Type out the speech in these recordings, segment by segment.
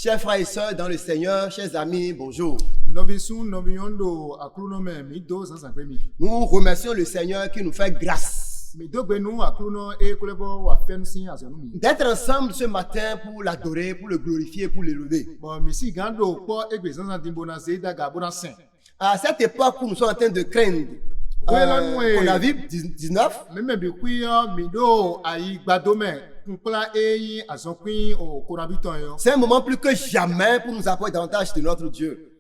Chers frères et sœurs dans le Seigneur, chers amis, bonjour. Nous remercions le Seigneur qui nous fait grâce d'être ensemble ce matin pour l'adorer, pour le glorifier, pour l'élever. À cette époque où nous sommes en train de craindre Covid-19, c'est un moment plus que jamais pour nous apporter davantage de notre Dieu.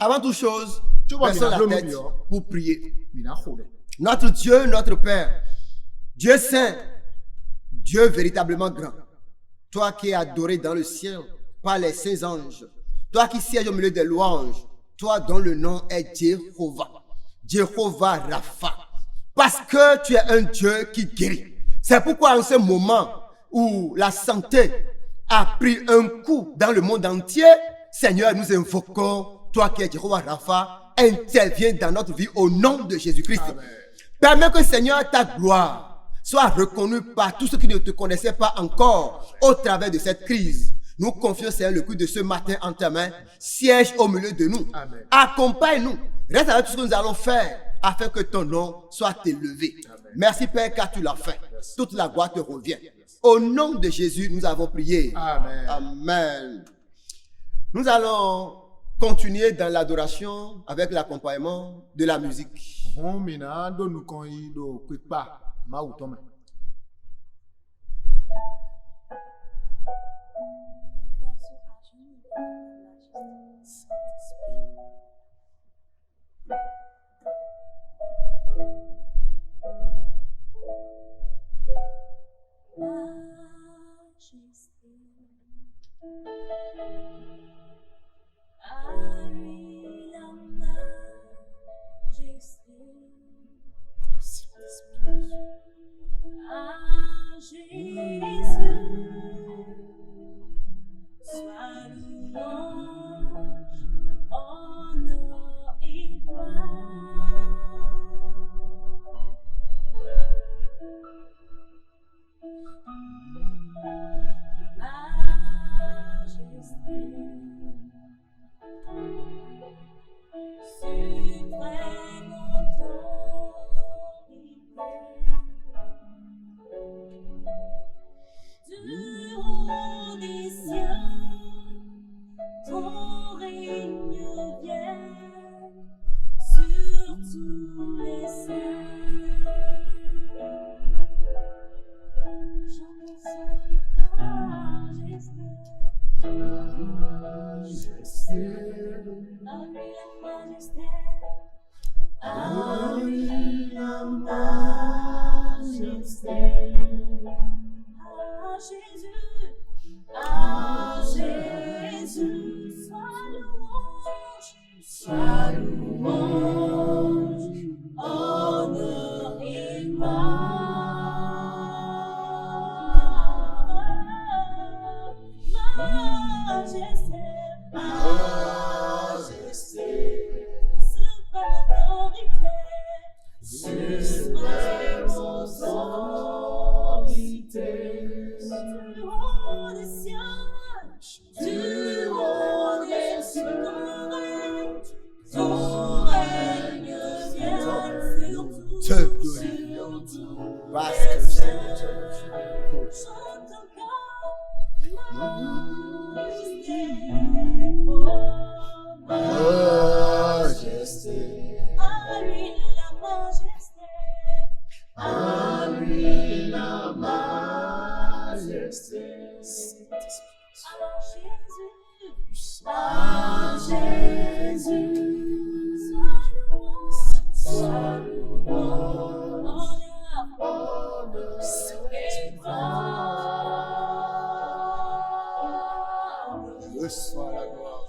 Avant toute chose, baissons la tête pour prier. Notre Dieu, notre Père, Dieu saint, Dieu véritablement grand, toi qui es adoré dans le ciel par les saints anges, toi qui sièges au milieu des louanges, toi dont le nom est Jéhovah, Jéhovah Rapha, parce que tu es un Dieu qui guérit. C'est pourquoi en ce moment où la santé a pris un coup dans le monde entier, Seigneur, nous invoquons, toi qui es Jéhovah Rapha, interviens dans notre vie au nom de Jésus-Christ. Permets que, Seigneur, ta gloire soit reconnue par tous ceux qui ne te connaissaient pas encore au travers de cette crise. Nous confions, Seigneur, le culte de ce matin en ta main. Siège au milieu de nous. Accompagne-nous. Reste avec tout ce que nous allons faire afin que ton nom soit élevé. Merci, Père, car tu l'as fait. Toute la gloire te revient. Au nom de Jésus, nous avons prié. Amen. Nous allons continuer dans l'adoration avec l'accompagnement de la musique. Reçois la gloire.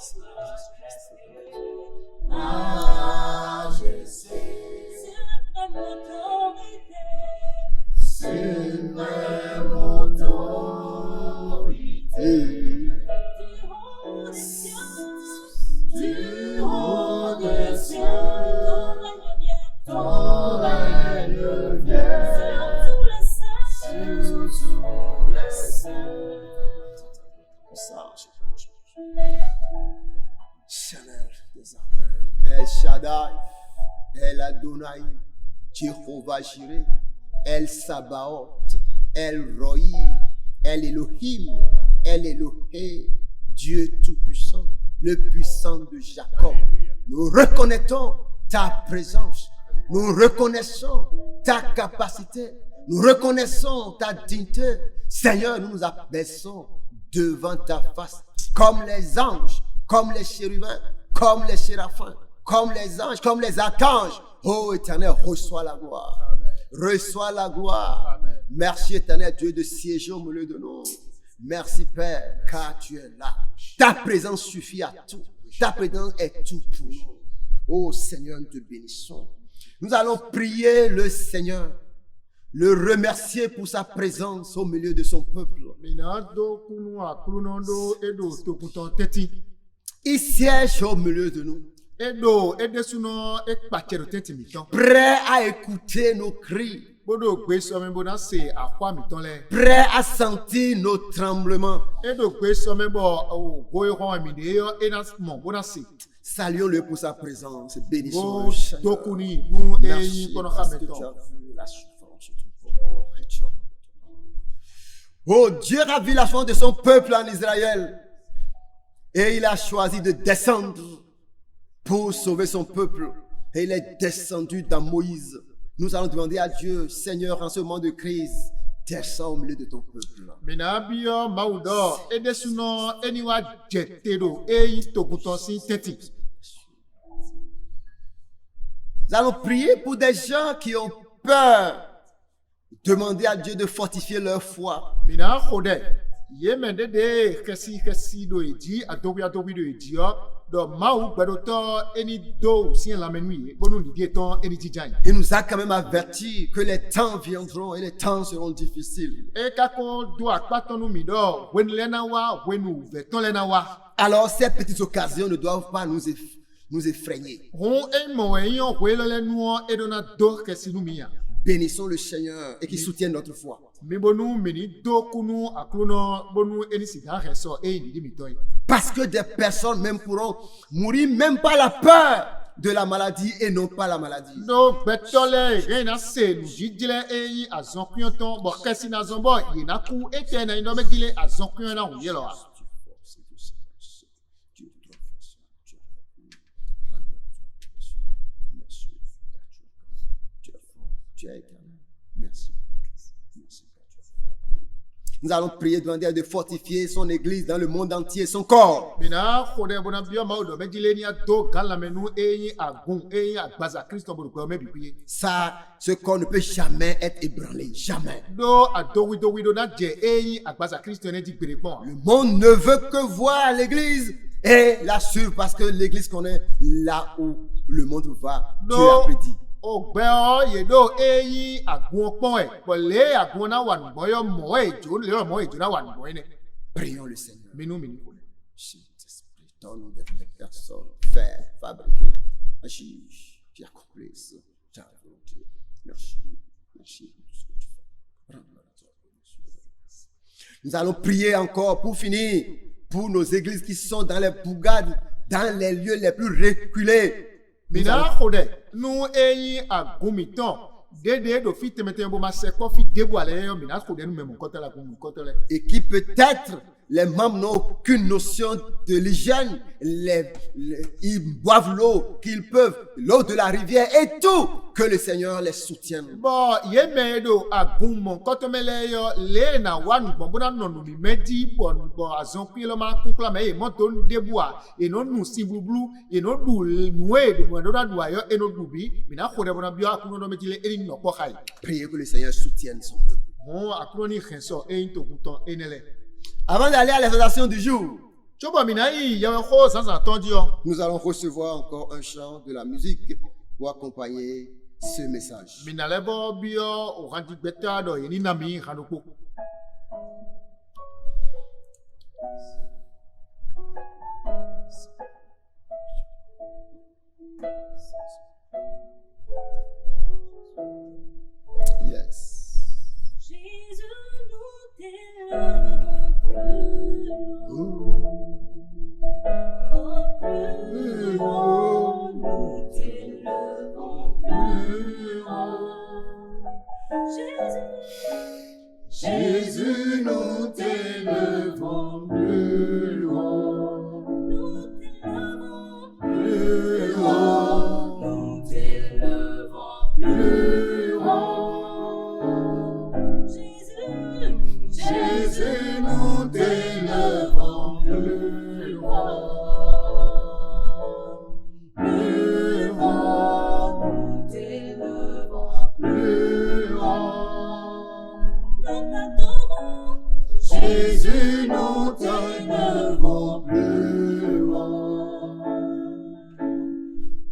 Ton règne vient sur tous les saints. Chanel des armées, El Shaddai, El Adonai, Jehovah Jireh, El Sabaoth, El Roi, El Elohim, El Elohé, Dieu Tout-Puissant, le puissant de Jacob. Nous reconnaissons ta présence, nous reconnaissons ta capacité, nous reconnaissons ta dignité. Seigneur, nous nous abaissons devant ta face, comme les anges, comme les chérubins, comme les séraphins, comme les anges, comme les archanges. Oh Éternel, reçois la gloire. Amen. Reçois la gloire. Amen. Merci Éternel Dieu de siéger au milieu de nous. Merci Père, car tu es là. Ta présence suffit à tout. Ta présence est tout pour nous. Oh Seigneur, nous te bénissons. Nous allons prier le Seigneur, le remercier pour sa présence au milieu de son peuple. Il siège au milieu de nous, prêt à écouter nos cris, prêt à sentir nos tremblements. Saluons-le pour sa présence. Bénissons-le. Merci parce que tu as vu la souffrance de ton peuple. Oh, Dieu a vu la souffrance de son peuple en Israël. Et il a choisi de descendre pour sauver son peuple. Et il est descendu dans Moïse. Nous allons demander à Dieu, Seigneur, en ce moment de crise, descends au milieu de ton peuple. Nous allons prier pour des gens qui ont peur. Demander à Dieu de fortifier leur foi. Il nous a quand même averti que les temps viendront et les temps seront difficiles. Alors ces petites occasions ne doivent pas nous effrayer. Bénissons le Seigneur et qu'il soutienne notre foi. Parce que des personnes même pourront mourir même pas la peur de la maladie et non pas la maladie. Merci. Nous allons prier, demander de fortifier son église dans le monde entier, son corps. Ça, ce corps ne peut jamais être ébranlé, jamais. Le monde ne veut que voir l'église et la suivre parce que l'église connaît là où le monde va. Dieu a prédit. Prions le Seigneur. Saint-Esprit, donne-nous des personnes, faire, fabriquer, agir, qui accomplissent ta volonté. Merci. Merci pour tout ce que tu fais. Nous allons prier encore pour finir pour nos églises qui sont dans les bourgades, dans les lieux les plus reculés. Et qui peut-être les membres n'ont aucune notion de l'hygiène, ils boivent l'eau qu'ils peuvent, l'eau de la rivière et tout, que le Seigneur les soutienne. Priez que le Seigneur soutienne son peuple. Avant d'aller à l'exhortation du jour, nous allons recevoir encore un chant de la musique pour accompagner ce message. Yes. Jésus, nous t'aimons plus. Plus haut, nous t'élevons plus haut. Jésus, nous t'élevons plus haut. Nous t'élevons plus haut. Nous t'élevons plus haut. Jésus, nous t'élevons plus haut. Plus haut, nous t'élevons plus haut. Nous t'adorons. Jésus, nous t'élevons plus haut.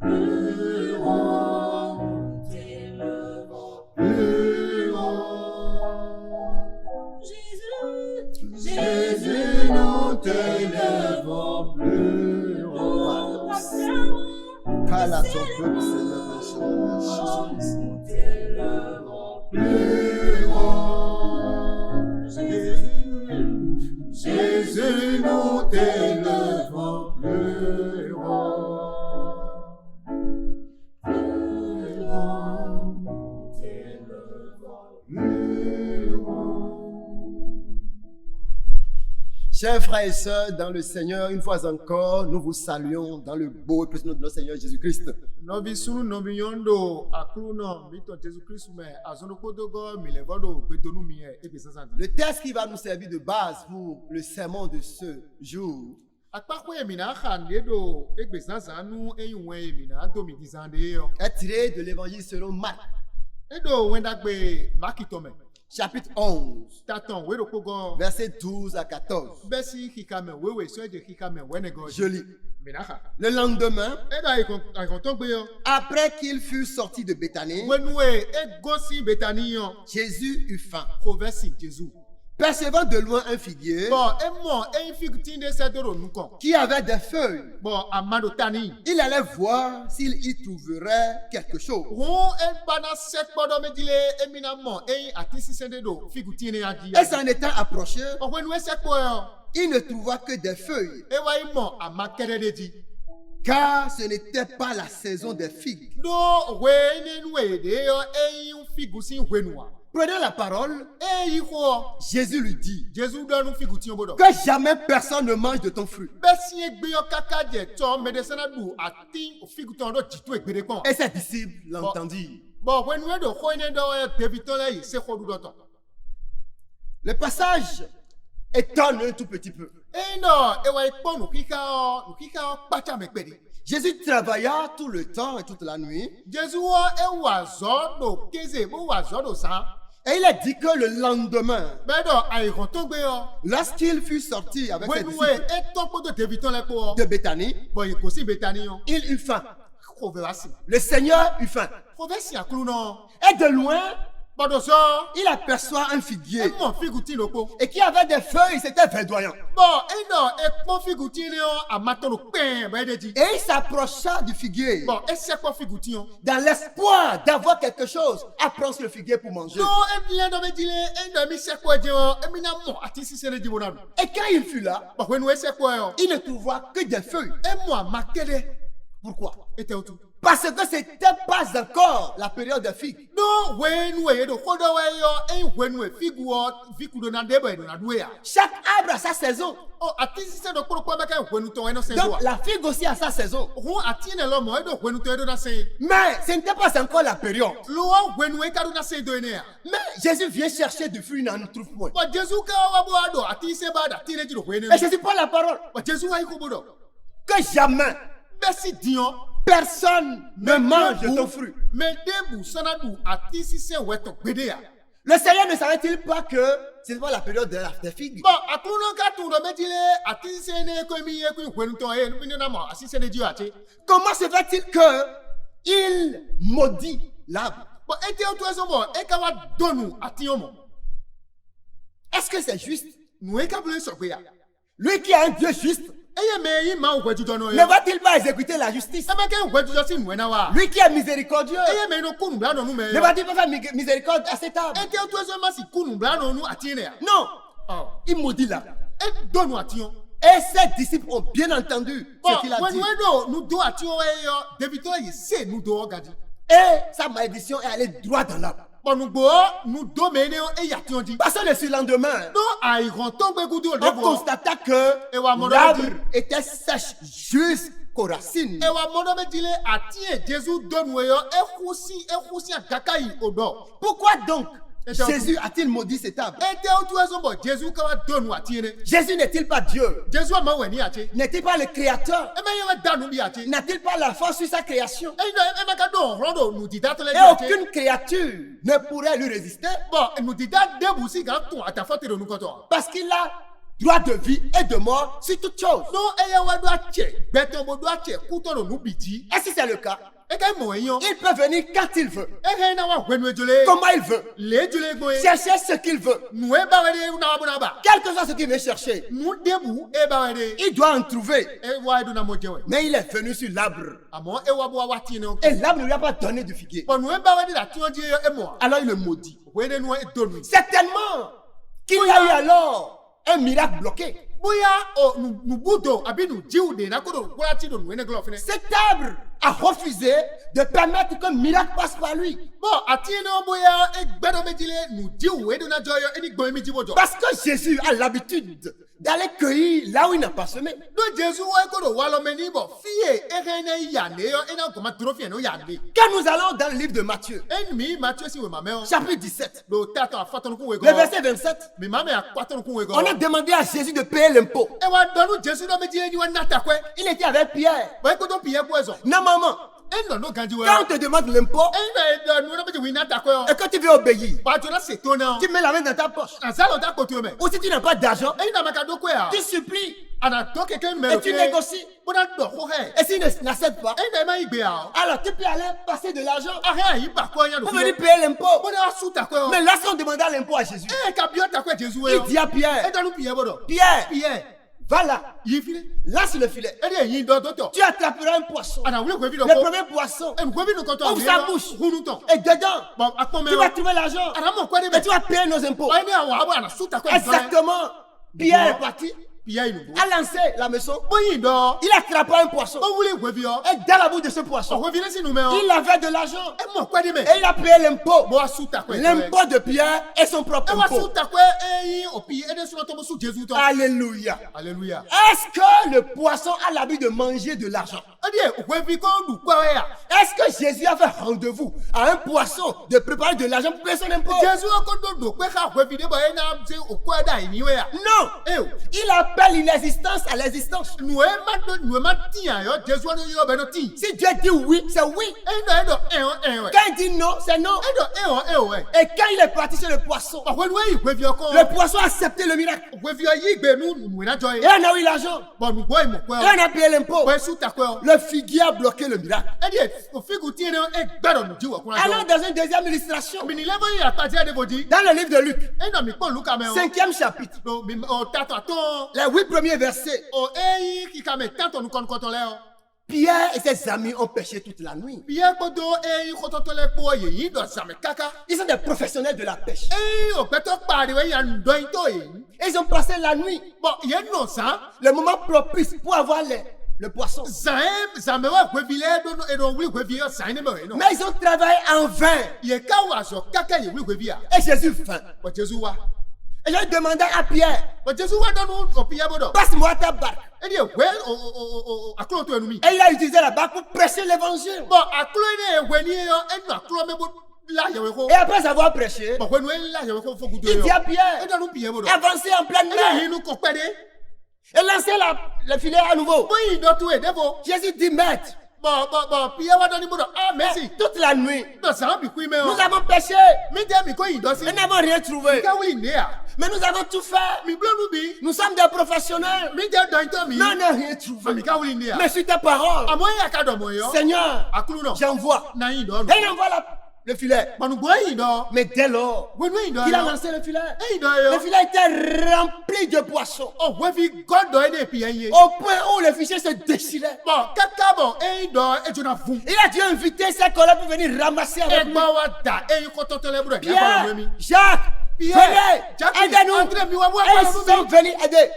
Plus haut, nous t'élevons plus haut. Jésus, nous t'élevons plus haut. Parle à ton peuple, Seigneur, Jésus. Nous t'élevons plus haut. Jésus, nous t'élevons plus haut. Plus haut, nous t'élevons plus haut. Chers frères et sœurs dans le Seigneur, une fois encore, nous vous saluons dans le beau et précieux nom de notre Seigneur Jésus-Christ. Le texte qui va nous servir de base pour le sermon de ce jour est tiré de l'évangile selon Marc, chapitre 11, versets 12 à 14. Je lis. Le lendemain, après qu'il fut sorti de Béthanie, Jésus eut faim. Percevant de loin un figuier qui avait des feuilles, il allait voir s'il y trouverait quelque chose. Et s'en étant approché, il ne trouva que des feuilles, car ce n'était pas la saison des figues. Prenant la parole, Jésus lui dit que jamais personne ne mange de ton fruit. Et ses disciples l'entendirent. Le passage étonne un tout petit peu. Jésus travailla tout le temps et toute la nuit. Et il a dit que le lendemain, lorsqu'il fut sorti avec ses disciples de Béthanie, il eut faim. Le Seigneur eut faim. Et de loin, il aperçoit un figuier et qui avait des feuilles, c'était verdoyant. Et il s'approcha du figuier dans l'espoir d'avoir quelque chose à prendre sur le figuier pour manger. Et quand il fut là, il ne trouva que des feuilles. Pourquoi? Parce que ce n'était pas encore la période des figues. Chaque arbre a sa saison. Donc la figue aussi a sa saison. Mais ce n'était pas encore la période. Mais Jésus vient chercher du fruit, il n'en trouve point. Et Jésus prend la parole. Que jamais personne ne mange de ton fruit. Le Seigneur ne savait-il pas que ce n'est pas la période des figues? Comment se fait-il qu'il maudit l'arbre? Est-ce que c'est juste? Lui qui a un Dieu juste, ne va-t-il pas exécuter la justice? Lui qui est miséricordieux, ne va-t-il pas faire miséricorde à cet arbre? Non, il maudit là. Et ses disciples ont bien entendu ce qu'il a dit. Et sa malédiction est allée droit dans l'arbre. Parce que le surlendemain, on constata que l'arbre était sèche jusqu'aux racines. Pourquoi donc Jésus a-t-il maudit cet arbre? Jésus n'est-il pas Dieu? N'est-il pas le créateur? N'a-t-il pas la force sur sa création? Et aucune créature ne pourrait lui résister. Parce qu'il a droit de vie et de mort sur toute chose. Et si c'est le cas, il peut venir quand il veut, comment il veut, chercher ce qu'il veut, quel que soit ce qu'il veut chercher, il doit en trouver. Mais il est venu sur l'arbre et l'arbre ne lui a pas donné de figuier. Alors il le maudit. Certainement qu'il y a eu alors un miracle bloqué. Cet arbre a refusé de permettre qu'un miracle passe par lui. Parce que Jésus a l'habitude d'aller cueillir là où il n'a pas semé. Quand nous allons dans le livre de Matthieu, chapitre 17, le verset 27, on a demandé à Jésus de payer l'impôt. Il était avec Pierre. Normalement, quand on te demande l'impôt et que tu veux obéir, tu mets la main dans ta poche. Ou si tu n'as pas d'argent, tu supplies et tu négocies. Et s'il n'accepte pas, alors tu peux aller passer de l'argent pour venir payer l'impôt. Mais là, si on demandait l'impôt à Jésus, il dit à Pierre, Pierre, va là, lance le filet. Tu attraperas un poisson. Le premier poisson ouvre sa bouche. Et dedans, tu vas trouver l'argent. Et tu vas payer nos impôts. Exactement. Pierre est parti. A lancé la maison. Il a attrapé un poisson. Et dans la bouche de ce poisson, il avait de l'argent. Et il a payé l'impôt. L'impôt de Pierre est son propre impôt. Alléluia. Est-ce que le poisson a l'habitude de manger de l'argent? Est-ce que Jésus a fait rendez-vous à un poisson de préparer de l'argent pour payer son impôt? Non. Il appelle l'inexistence à l'existence. Si Dieu dit oui, c'est oui. Quand il dit non, c'est non. Et quand il est parti sur le poisson, le poisson a accepté le miracle. Et on a eu l'argent. Et on a payé l'impôt. Le figuier a bloqué le miracle. Alors dans une deuxième illustration, dans le livre de Luc, 5e chapitre, les 8 premiers versets, Pierre et ses amis ont pêché toute la nuit. Ils sont des professionnels de la pêche. Ils ont passé la nuit. Le moment propice pour avoir le poisson. Mais ils ont travaillé en vain. Et Jésus vint. Et j'ai demandé à Pierre, passe-moi ta barque. Et il a utilisé la barque pour prêcher l'évangile. Et après avoir prêché, il dit à Pierre, avancez en pleine mer. Et lancez le filet à nouveau. Jésus dit, maître, toute la nuit, nous avons pêché. Nous n'avons rien trouvé. Mais nous avons tout fait. Nous sommes des professionnels. Mais on n'a rien trouvé. Mais sur ta parole, Seigneur, j'envoie. Et il envoie le filet. Mais dès lors qu'il a lancé le filet était rempli de poissons. Au point où le fichier se déchirait. Il a dû inviter ses collègues pour venir ramasser avec lui. Pierre, Jacques, Venez, aidez-nous. Ils sont venus aider.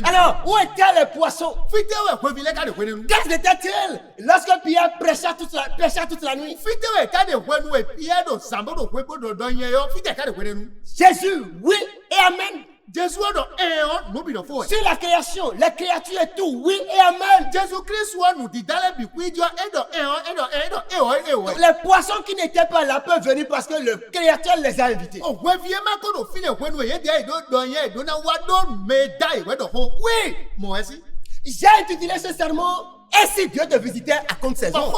Alors, où étaient les poissons? Qu'est-ce était-il lorsque Pierre prêcha toute la nuit? Jésus, oui et amen. Sur la création, la créature et tout, oui et amen. Les poissons qui n'étaient pas là peuvent venir parce que le créateur les a invités. Oui, j'ai utilisé ce serment. Et si Dieu te visitait à compte saison?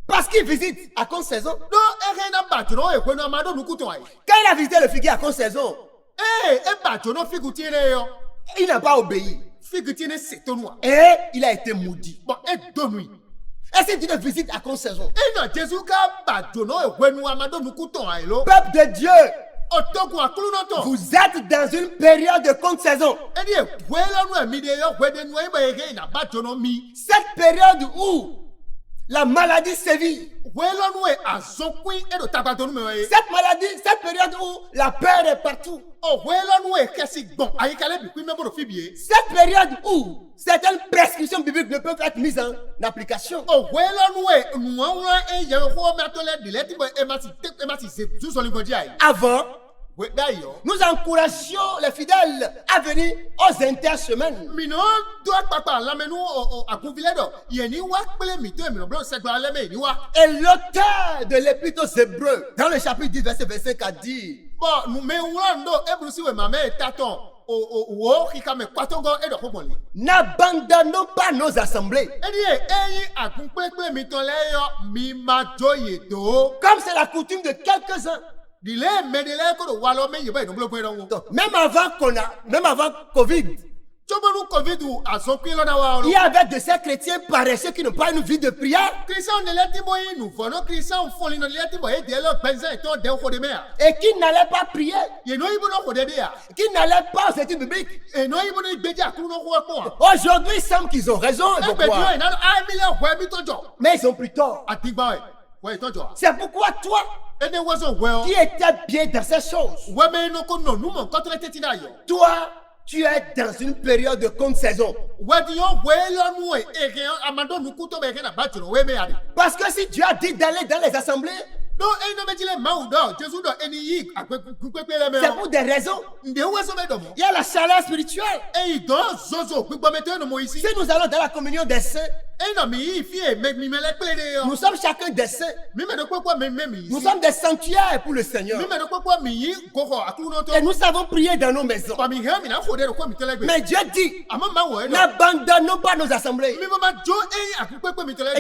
Parce qu'il visite à compte saison. Quand il a visité le figuier à compte saison, il n'a pas obéi. Et il a été maudit. Et si tu te visites à compte saison, peuple de Dieu, vous êtes dans une période de compte saison. Cette période où la maladie sévit. Cette période où la peur est partout. Cette période où certaines prescriptions bibliques ne peuvent être mises en application. Avant, nous encourageons les fidèles à venir aux intersemaines. Et l'auteur de l'Épître aux Hébreux, dans le chapitre 10, verset 25, a dit: n'abandonnons pas nos assemblées. Comme c'est la coutume de quelques-uns. Donc, même avant Covid, il y avait de ces chrétiens paresseux qui n'ont pas une vie de prière et qui n'allaient pas prier, qui n'allaient pas aux études bibliques. Aujourd'hui, il semble qu'ils ont raison. Mais ils ont plus tort. C'est pourquoi toi, qui étais bien dans ces choses, toi, tu es dans une période de compte saison. Parce que si Dieu a dit d'aller dans les assemblées, c'est pour des raisons. Il y a la chaleur spirituelle. Si nous allons dans la communion des saints, nous sommes chacun des saints. Nous sommes des sanctuaires pour le Seigneur. Et nous savons prier dans nos maisons. Mais Dieu dit: n'abandonnons pas nos assemblées. Et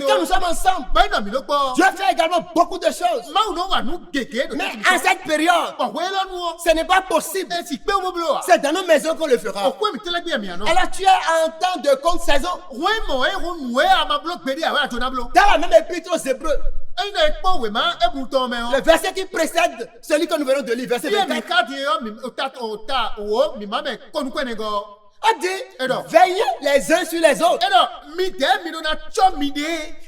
quand nous sommes ensemble, Dieu fait également beaucoup de choses. Mais en cette période, ce n'est pas possible. C'est dans nos maisons qu'on le fera. Alors tu es en temps de compte saison. Dans la même épître aux Hébreux, le verset qui précède celui que nous venons de lire, verset 24, a dit: veillez les uns sur les autres.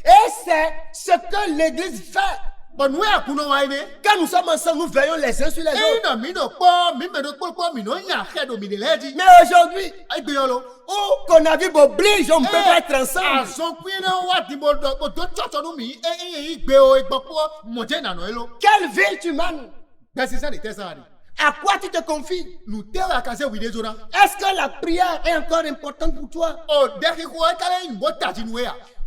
Et c'est ce que l'Église fait. Quand nous sommes ensemble, nous veillons les uns sur les autres. Mais aujourd'hui, où qu'on a vu oblige, on ne peut pas être ensemble. Quelle ville tu mènes? À quoi tu te confies? Est-ce que la prière est encore importante pour toi?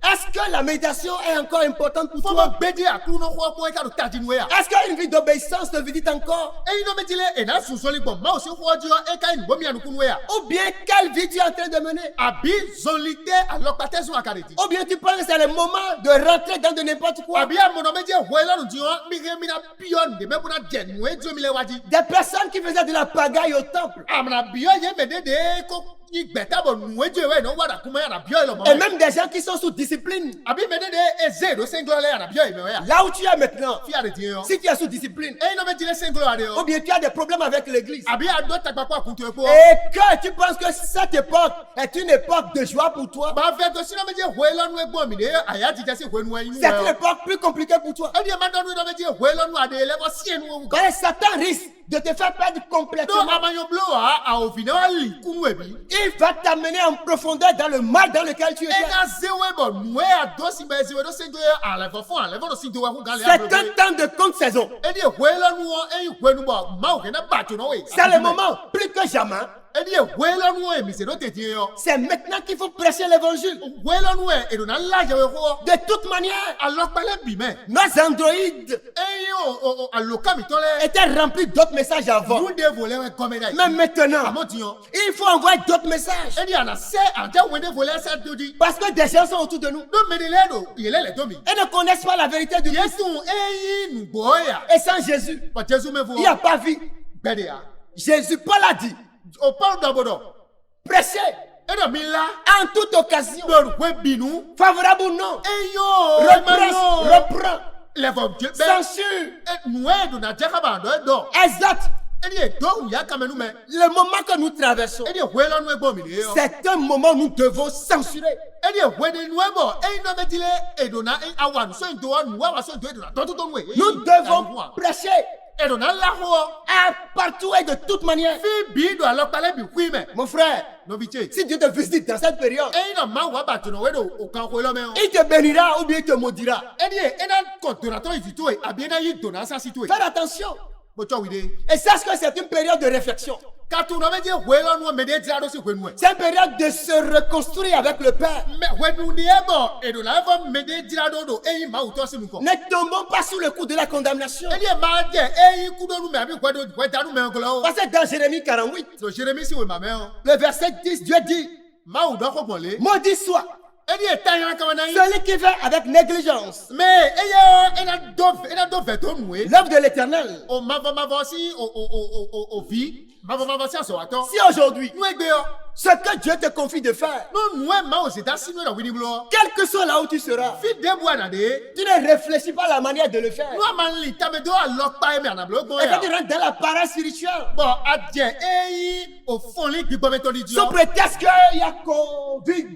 Est-ce que la méditation est encore importante pour toi? Est-ce qu'une vie d'obéissance te visite encore? Ou bien quelle vie tu es en train de mener? Ou bien tu penses que c'est le moment de rentrer dans de n'importe quoi? Des personnes qui faisaient de la pagaille au temple. Et même des gens qui sont sous discipline. Là où tu es maintenant, si tu es sous discipline, ou bien tu as des problèmes avec l'église, et que tu penses que cette époque est une époque de joie pour toi, c'est une époque plus compliquée pour toi. Quand Satan risque de te faire perdre complètement, il va t'amener en profondeur dans le mal dans lequel tu es. C'est un temps de contre-saison. C'est le moment, plus que jamais. C'est maintenant qu'il faut prêcher l'évangile. De toute manière, nos androïdes étaient remplis d'autres messages avant. Mais maintenant, il faut envoyer d'autres messages. Parce que des gens sont autour de nous et ne connaissent pas la vérité du Christ. Et sans Jésus, il n'y a pas vie. Jésus, Paul a dit, prêchez en toute occasion, favorable ou non, reprend, censure, exhorte. Le moment que nous traversons, c'est un moment où nous devons censurer. Nous devons prêcher partout et de toute manière. Mon frère, si Dieu te visite dans cette période, il te bénira ou bien il te maudira. Fais attention. Et sache que c'est une période de réflexion. C'est une période de se reconstruire avec le Père. Ne tombons pas sous le coup de la condamnation. Parce que dans Jérémie 48, le verset 10, Dieu dit, maudit soit celui qui fait avec négligence l'œuvre de l'Éternel. Si aujourd'hui, ce que Dieu te confie de faire, quel que soit là où tu seras, tu ne réfléchis pas à la manière de le faire. Et quand tu rentres dans la parole spirituelle, sous prétexte qu'il y a Covid,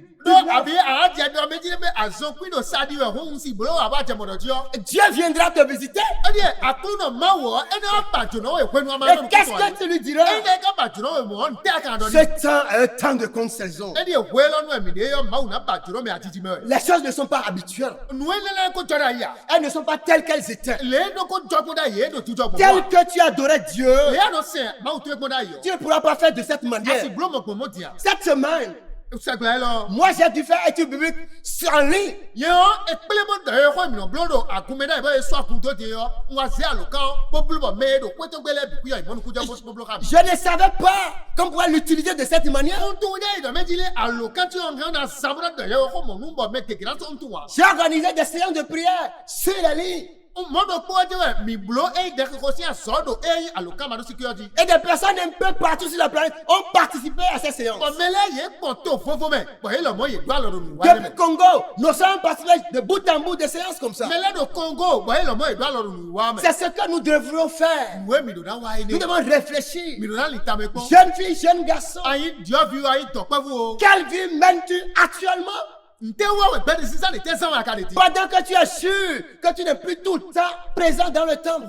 Dieu viendra te visiter. Et qu'est-ce que tu lui diras? Ce temps est un temps de contre-saison. Les choses ne sont pas habituelles. Elles ne sont pas telles qu'elles étaient. Tel que tu adorais Dieu, tu ne pourras pas faire de cette manière. Cette semaine, moi j'ai dû faire études bibliques en ligne. Je ne savais pas qu'on pouvait l'utiliser de cette manière. J'ai organisé des séances de prière sur la ligne. Et des personnes un peu partout sur la planète ont participé à ces séances. Depuis Congo, nous sommes participés de bout en bout des séances comme ça. C'est ce que nous devrions faire. Nous devons réfléchir. Jeune fille, jeune garçon, quelle vie mènes-tu actuellement? Pendant que tu es sûr que tu n'es plus tout le temps présent dans le temple.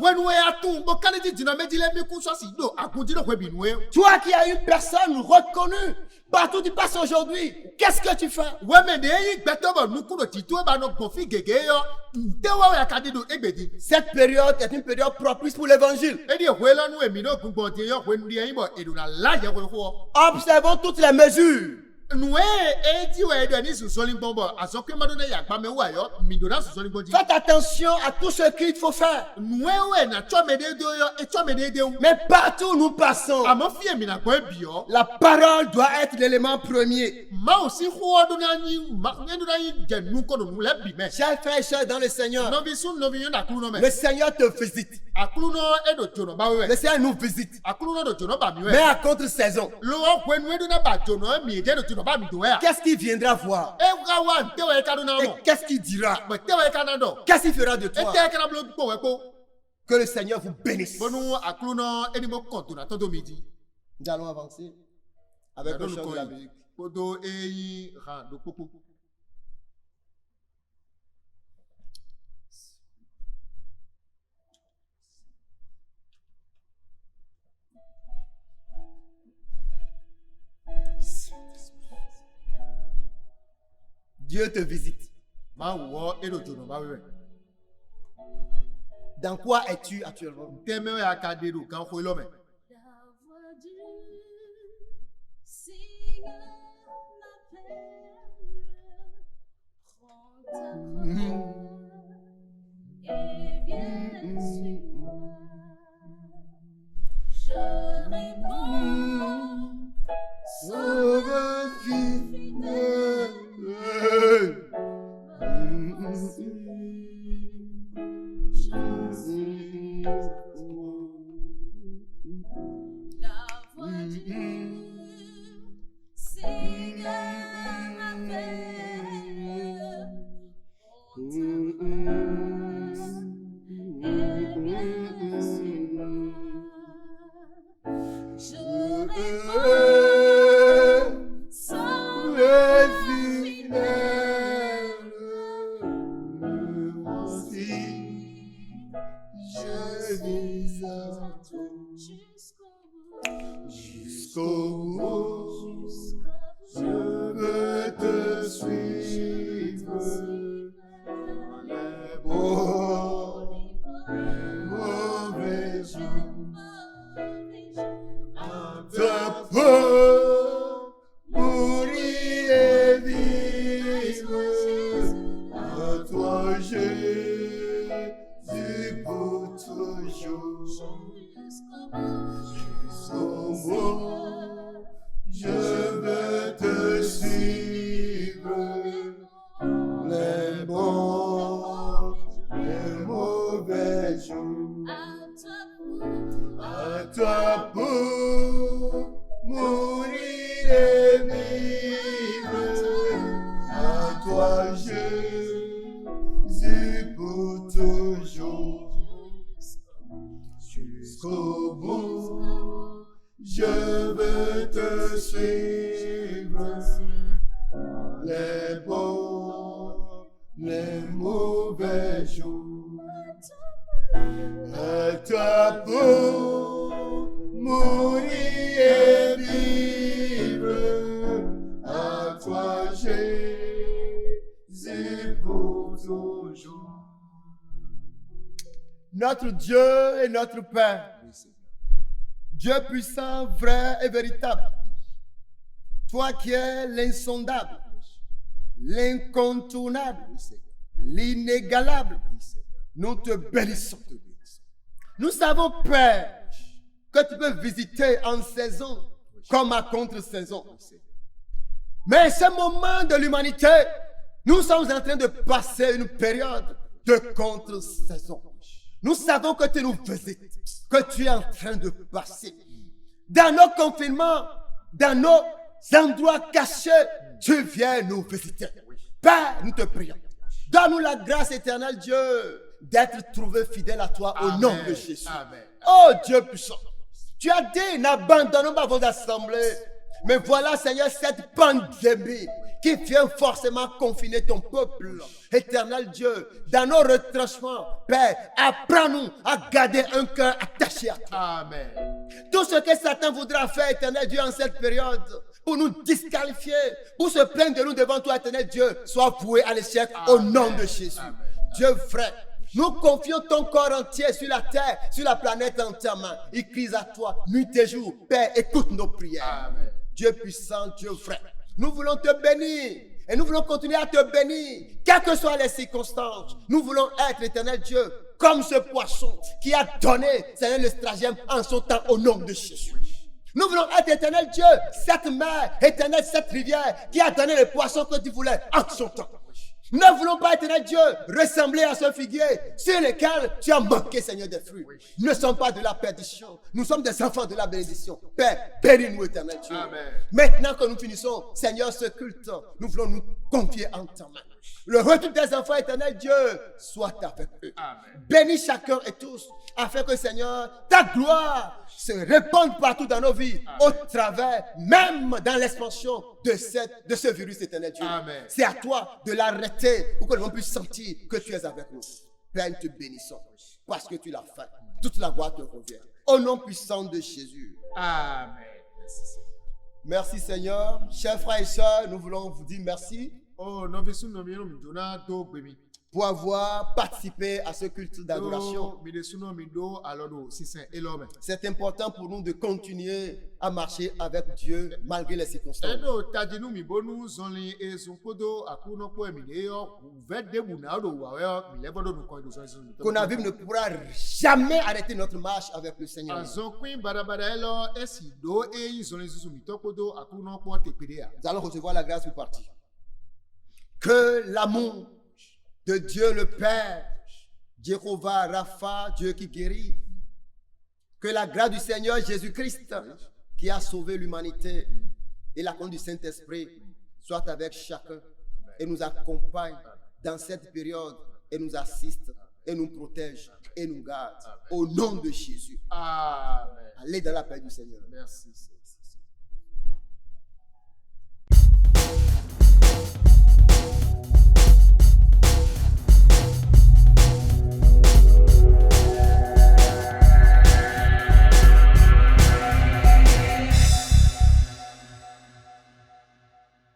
Toi qui as une personne reconnue partout où tu passes aujourd'hui, qu'est-ce que tu fais? Cette période est une période propice pour l'évangile. Observons toutes les mesures Faites attention à tout ce qu'il faut faire. Mais partout où nous passons, la parole doit être l'élément premier. Chers frères et sœurs dans le Seigneur, le Seigneur te visite. Le Seigneur nous visite. Mais à contre-saison, qu'est-ce qu'il viendra voir? Et qu'est-ce qu'il dira? Qu'est-ce qu'il fera de toi? Que le Seigneur vous bénisse. Nous allons avancer avec le chant de la musique. Dieu te visite. Dans quoi es-tu actuellement? La voix du Seigneur m'appelle, prends ta parole et viens sur moi. Je réponds, Sauve fidèle. la voix du Seigneur m'appelle, prends ta parole et viens sur moi. Je réponds, sauve fidèle, Je vis à toi jusqu'au bout. Je veux te suivre dans les bons, mauvais jours. À ta peau, mourir et vivre. À toi, Jésus, pour toujours. Jusqu'au bout, je veux te suivre. Les bons, les mauvais jours. À toi pour mourir et vivre. À toi, Jésus, pour toujours. Jusqu'au bout, je veux te suivre. Les bons, les mauvais jours. À toi pour mourir et vivre. À toi, Jésus, pour toujours. Notre Dieu et notre Père, Dieu puissant, vrai et véritable, toi qui es l'insondable, l'incontournable, l'inégalable, nous te bénissons. Nous savons, Père, que tu peux visiter en saison comme à contre-saison. Mais ce moment de l'humanité, nous sommes en train de passer une période de contre-saison. Nous savons que tu nous visites, que tu es en train de passer. Dans nos confinements, dans nos endroits cachés, tu viens nous visiter. Père, nous te prions. Donne-nous la grâce éternelle, Dieu, d'être trouvé fidèle à toi au nom de Jésus. Amen. Oh Dieu puissant, tu as dit, n'abandonnons pas vos assemblées. Mais voilà, Seigneur, cette pandémie qui vient forcément confiner ton peuple. Éternel Dieu, dans nos retranchements, Père, apprends-nous à garder un cœur attaché à toi. Amen. Tout ce que Satan voudra faire, éternel Dieu, en cette période, pour nous disqualifier, pour se plaindre de nous devant toi, éternel Dieu, soit voué à l'échec au nom de Jésus. Amen. Dieu vrai, nous confions ton corps entier sur la terre, sur la planète entièrement. Il crie à toi, nuit et jour. Père, écoute nos prières. Amen. Dieu puissant, Dieu vrai. Nous voulons te bénir. Et nous voulons continuer à te bénir, quelles que soient les circonstances. Nous voulons être, éternel Dieu, comme ce poisson qui a donné, Seigneur, le stratagème en son temps au nom de Jésus. Nous voulons être, éternel Dieu, cette mer, éternel, cette rivière qui a donné le poisson que tu voulais en son temps. Nous ne voulons pas, éternel Dieu, ressembler à ce figuier sur lequel tu as manqué, Seigneur, des fruits. Nous ne sommes pas de la perdition. Nous sommes des enfants de la bénédiction. Père, bénis-nous, éternel Dieu. Amen. Maintenant que nous finissons, Seigneur, ce culte, nous voulons nous confier en ta main. Le retour des enfants, éternel Dieu, soit avec eux. Amen. Bénis chacun et tous, afin que, Seigneur, ta gloire se répande partout dans nos vies, au travers, même dans l'expansion de ce virus, éternel Dieu. Amen. C'est à toi de l'arrêter pour que l'on puisse sentir que tu es avec nous. Père, nous te bénissons parce que tu l'as fait. Toute la gloire te revient. Au nom puissant de Jésus. Amen. Merci Merci, Seigneur. Seigneur. Chers frères et sœurs, nous voulons vous dire merci Oh, novesu no mi no mi dona do gbemi. pour avoir participé à ce culte d'adoration. Do mi desu no mi do alodo sisen elome. C'est important pour nous de continuer à marcher avec Dieu malgré les circonstances. Edo tajinu mi bonu zonli ezun kodo akuno po emi ne yo ve debu na do wa we mi lebodo no ko do zonli. Konaviv ne pourra jamais arrêter notre marche avec le Seigneur. Azon queen barabara elo esi do e zonli zuzu mi to kodo akuno po tepedea. Nous allons recevoir la grâce pour partir. Que l'amour de Dieu le Père, Jéhovah Rapha, Dieu qui guérit, que la grâce du Seigneur Jésus-Christ, qui a sauvé l'humanité, et la conduite du Saint-Esprit, soit avec chacun et nous accompagne dans cette période et nous assiste et nous protège et nous garde. Au nom de Jésus. Amen. Allez dans la paix du Seigneur. Merci, Seigneur.